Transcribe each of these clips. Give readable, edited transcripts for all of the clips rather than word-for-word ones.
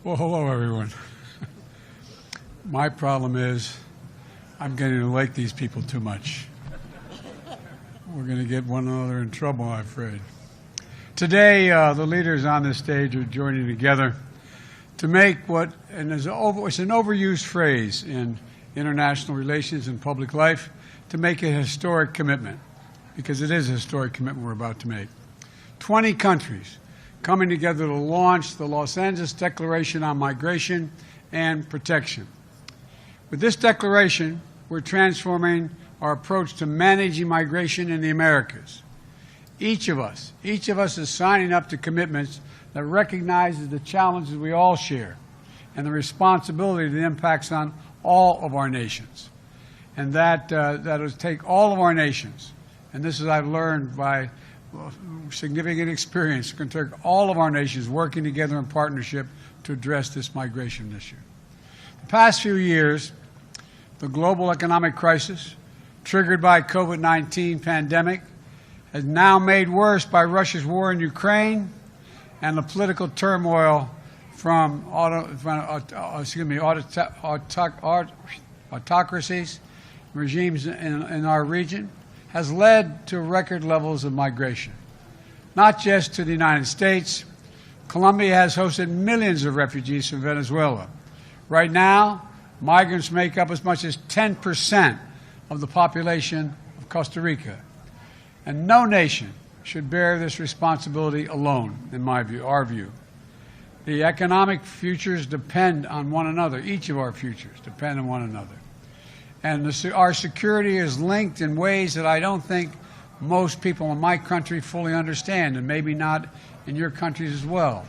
Well, hello, everyone. My problem is I'm getting to like these people too much. We're going to get one another in trouble, I'm afraid. Today, the leaders on this stage are joining together to make what, and it's an overused phrase in international relations and public life, to make a historic commitment, because it is a historic commitment we're about to make. 20 countries coming together to launch the Los Angeles Declaration on Migration and Protection. With this declaration, we're transforming our approach to managing migration in the Americas. Each of us is signing up to commitments that recognizes the challenges we all share and the responsibility that impacts on all of our nations. And that will take all of our nations, and this is I've learned by significant experience, going to take all of our nations working together in partnership to address this migration issue. The past few years, the global economic crisis triggered by COVID-19 pandemic has now made worse by Russia's war in Ukraine and the political turmoil from autocracies, regimes in our region, has led to record levels of migration. Not just to the United States, Colombia has hosted millions of refugees from Venezuela. Right now, migrants make up as much as 10% of the population of Costa Rica. And no nation should bear this responsibility alone, in my view, our view. The economic futures depend on one another. Each of our futures depend on one another. And our security is linked in ways that I don't think most people in my country fully understand, and maybe not in your countries as well.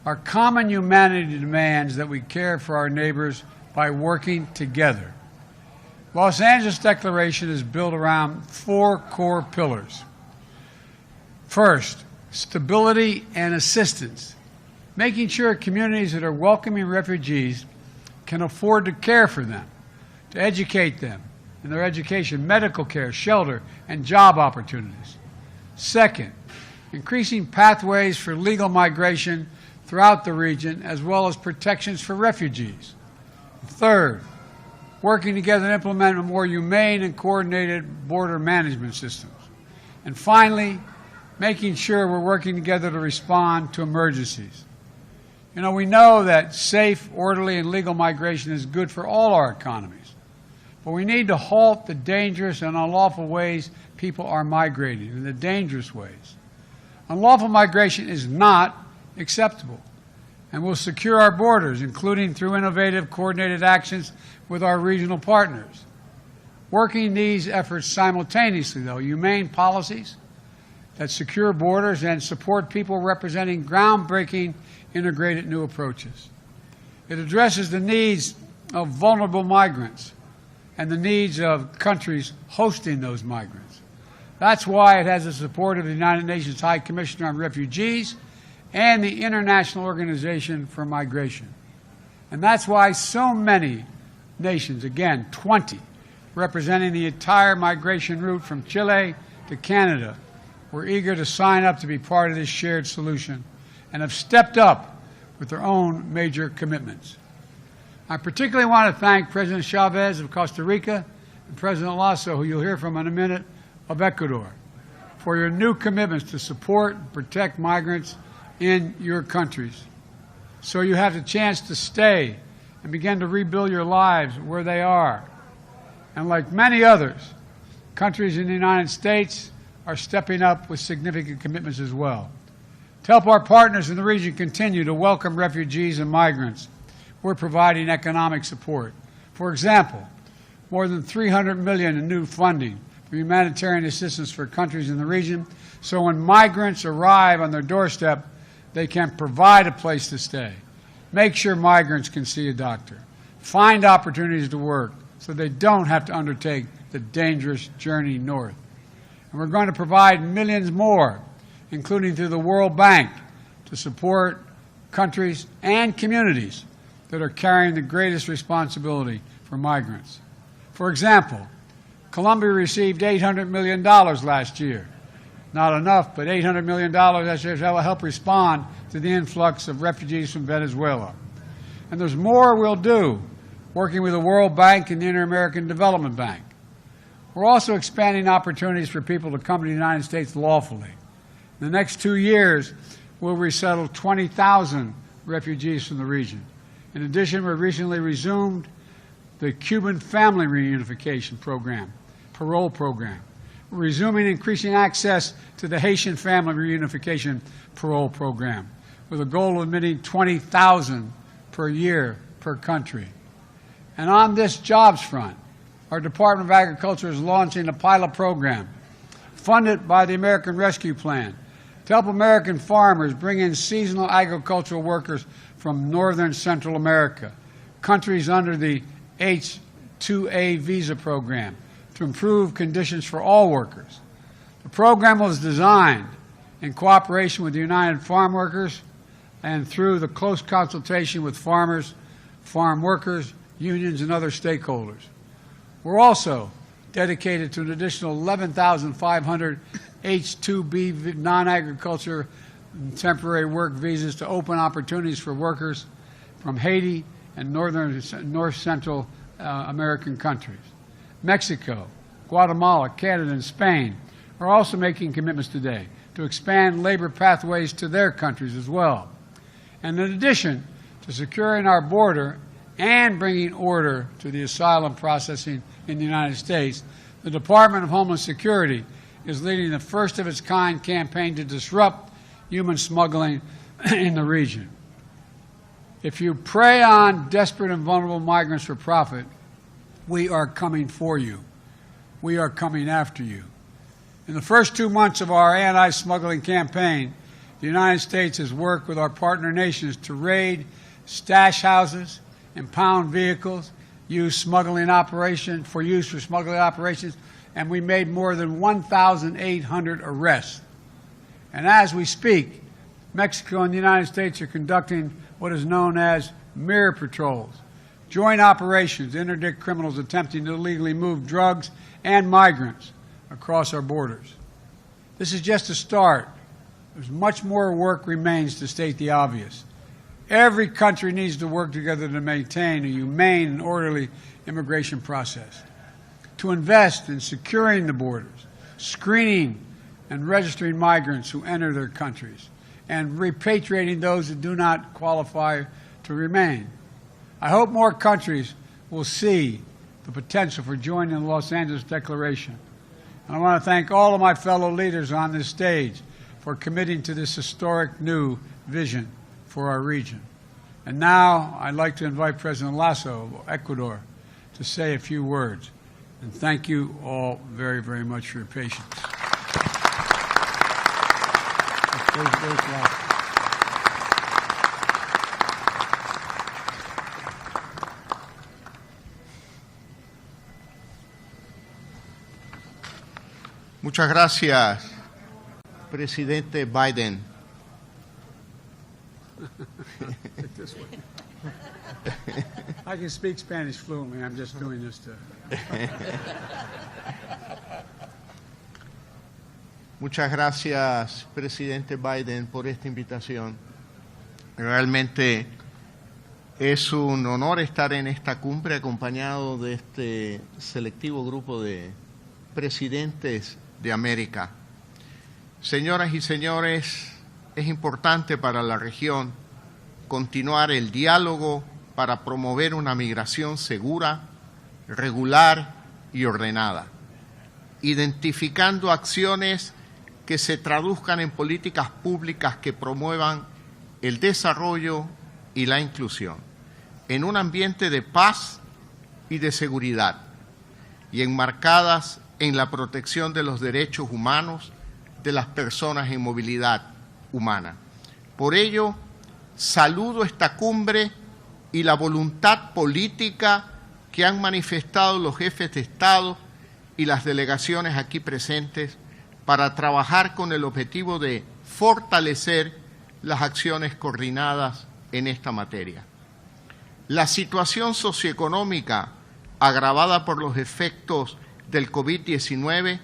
Our common humanity demands that we care for our neighbors by working together. Los Angeles Declaration is built around 4 core pillars. First, stability and assistance, making sure communities that are welcoming refugees can afford to care for them, to educate them in their education, medical care, shelter, and job opportunities. Second, increasing pathways for legal migration throughout the region, as well as protections for refugees. Third, working together to implement a more humane and coordinated border management systems. And finally, making sure we're working together to respond to emergencies. You know, we know that safe, orderly, and legal migration is good for all our economies. But we need to halt the dangerous and unlawful ways people are migrating, in the dangerous ways. Unlawful migration is not acceptable, and we'll secure our borders, including through innovative, coordinated actions with our regional partners. Working these efforts simultaneously, though, humane policies that secure borders and support people representing groundbreaking integrated new approaches. It addresses the needs of vulnerable migrants and the needs of countries hosting those migrants. That's why it has the support of the United Nations High Commissioner on Refugees and the International Organization for Migration. And that's why so many nations, again, 20, representing the entire migration route from Chile to Canada, were eager to sign up to be part of this shared solution and have stepped up with their own major commitments. I particularly want to thank President Chavez of Costa Rica and President Lasso, who you'll hear from in a minute, of Ecuador, for your new commitments to support and protect migrants in your countries. So you have the chance to stay and begin to rebuild your lives where they are. And like many others, countries in the United States are stepping up with significant commitments as well. To help our partners in the region continue to welcome refugees and migrants, we're providing economic support. For example, more than $300 million in new funding for humanitarian assistance for countries in the region, so when migrants arrive on their doorstep, they can provide a place to stay, make sure migrants can see a doctor, find opportunities to work so they don't have to undertake the dangerous journey north. And we're going to provide millions more, including through the World Bank, to support countries and communities that are carrying the greatest responsibility for migrants. For example, Colombia received $800 million last year. Not enough, but $800 million that will help respond to the influx of refugees from Venezuela. And there's more we'll do, working with the World Bank and the Inter-American Development Bank. We're also expanding opportunities for people to come to the United States lawfully. In the next 2 years, we'll resettle 20,000 refugees from the region. In addition, we recently resumed the Cuban Family Reunification Program, parole program. We're resuming increasing access to the Haitian Family Reunification Parole Program with a goal of admitting 20,000 per year per country. And on this jobs front, our Department of Agriculture is launching a pilot program funded by the American Rescue Plan to help American farmers bring in seasonal agricultural workers from northern Central America, countries under the H-2A visa program, to improve conditions for all workers. The program was designed in cooperation with the United Farm Workers and through the close consultation with farmers, farm workers, unions, and other stakeholders. We're also dedicated to an additional 11,500 H-2B non-agriculture temporary work visas to open opportunities for workers from Haiti and North Central American countries. Mexico, Guatemala, Canada, and Spain are also making commitments today to expand labor pathways to their countries as well. And in addition to securing our border and bringing order to the asylum processing in the United States, the Department of Homeland Security is leading the first-of-its-kind campaign to disrupt human smuggling in the region. If you prey on desperate and vulnerable migrants for profit, we are coming for you. We are coming after you. In the first 2 months of our anti-smuggling campaign, the United States has worked with our partner nations to raid stash houses, impound vehicles, use for smuggling operations, and we made more than 1,800 arrests. And as we speak, Mexico and the United States are conducting what is known as mirror patrols, joint operations to interdict criminals attempting to illegally move drugs and migrants across our borders. This is just a start. There's much more work remains, to state the obvious. Every country needs to work together to maintain a humane and orderly immigration process, to invest in securing the borders, screening and registering migrants who enter their countries, and repatriating those who do not qualify to remain. I hope more countries will see the potential for joining the Los Angeles Declaration. And I want to thank all of my fellow leaders on this stage for committing to this historic new vision for our region. And now I'd like to invite President Lasso of Ecuador to say a few words. And thank you all very, very much for your patience. Muchas gracias, Presidente Biden. I can speak Spanish fluently. I'm just doing this to... Muchas gracias, Presidente Biden, por esta invitación. Realmente es un honor estar en esta cumbre acompañado de este selectivo grupo de presidentes de América. Señoras y señores, es importante para la región continuar el diálogo para promover una migración segura, regular y ordenada, identificando acciones que se traduzcan en políticas públicas que promuevan el desarrollo y la inclusión, en un ambiente de paz y de seguridad, y enmarcadas en la protección de los derechos humanos de las personas en movilidad humana. Por ello, saludo esta cumbre y la voluntad política que han manifestado los jefes de Estado y las delegaciones aquí presentes para trabajar con el objetivo de fortalecer las acciones coordinadas en esta materia. La situación socioeconómica agravada por los efectos del COVID-19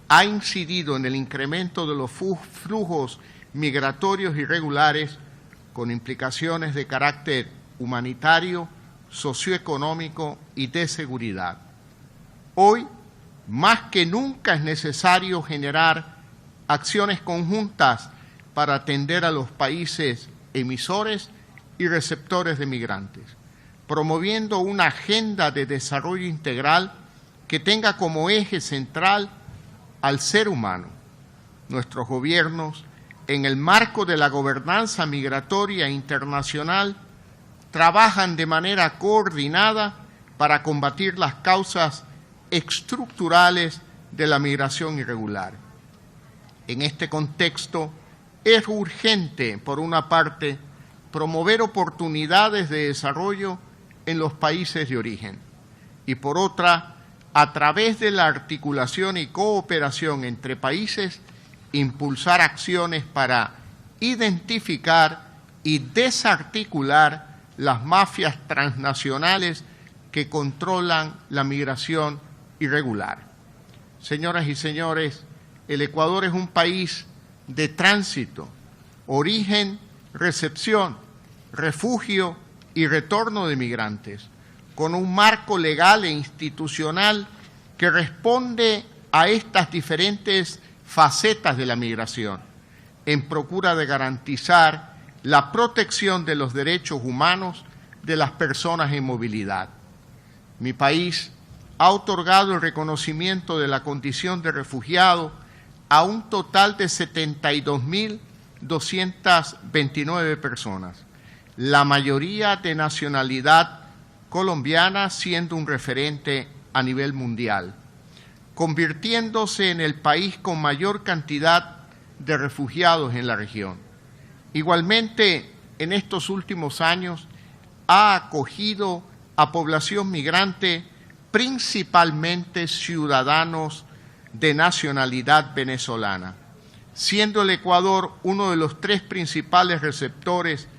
ha incidido en el incremento de los flujos migratorios irregulares con implicaciones de carácter humanitario, socioeconómico y de seguridad. Hoy, más que nunca, es necesario generar acciones conjuntas para atender a los países emisores y receptores de migrantes, promoviendo una agenda de desarrollo integral que tenga como eje central al ser humano. Nuestros gobiernos, en el marco de la gobernanza migratoria internacional, trabajan de manera coordinada para combatir las causas estructurales de la migración irregular. En este contexto, es urgente, por una parte, promover oportunidades de desarrollo en los países de origen y, por otra, a través de la articulación y cooperación entre países, impulsar acciones para identificar y desarticular las mafias transnacionales que controlan la migración irregular. Señoras y señores, el Ecuador es un país de tránsito, origen, recepción, refugio y retorno de migrantes, con un marco legal e institucional que responde a estas diferentes facetas de la migración, en procura de garantizar la protección de los derechos humanos de las personas en movilidad. Mi país ha otorgado el reconocimiento de la condición de refugiado a un total de 72.229 personas, la mayoría de nacionalidad colombiana, siendo un referente a nivel mundial, convirtiéndose en el país con mayor cantidad de refugiados en la región. Igualmente, en estos últimos años, ha acogido a población migrante, principalmente ciudadanos de nacionalidad venezolana, siendo el Ecuador uno de los 3 principales receptores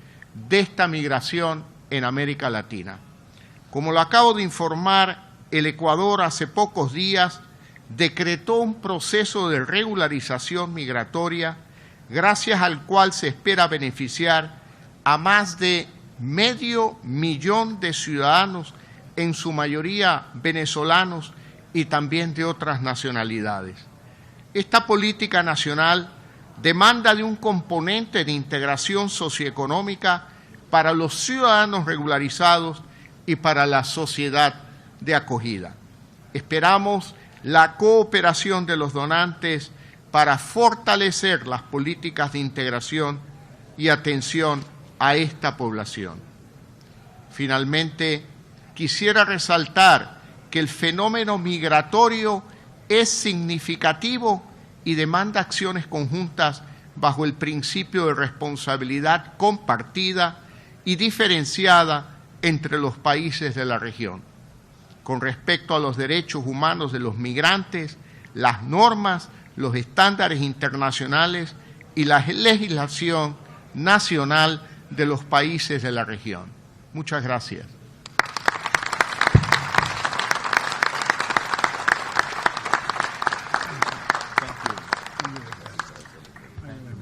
de esta migración en América Latina. Como lo acabo de informar, el Ecuador hace pocos días decretó un proceso de regularización migratoria, gracias al cual se espera beneficiar a más de 500.000 de ciudadanos, en su mayoría venezolanos y también de otras nacionalidades. Esta política nacional demanda de un componente de integración socioeconómica para los ciudadanos regularizados y para la sociedad de acogida. Esperamos la cooperación de los donantes para fortalecer las políticas de integración y atención a esta población. Finalmente, quisiera resaltar que el fenómeno migratorio es significativo y demanda acciones conjuntas bajo el principio de responsabilidad compartida y diferenciada entre los países de la región. Con respecto a los derechos humanos de los migrantes, las normas, los estándares internacionales y la legislación nacional de los países de la región. Muchas gracias.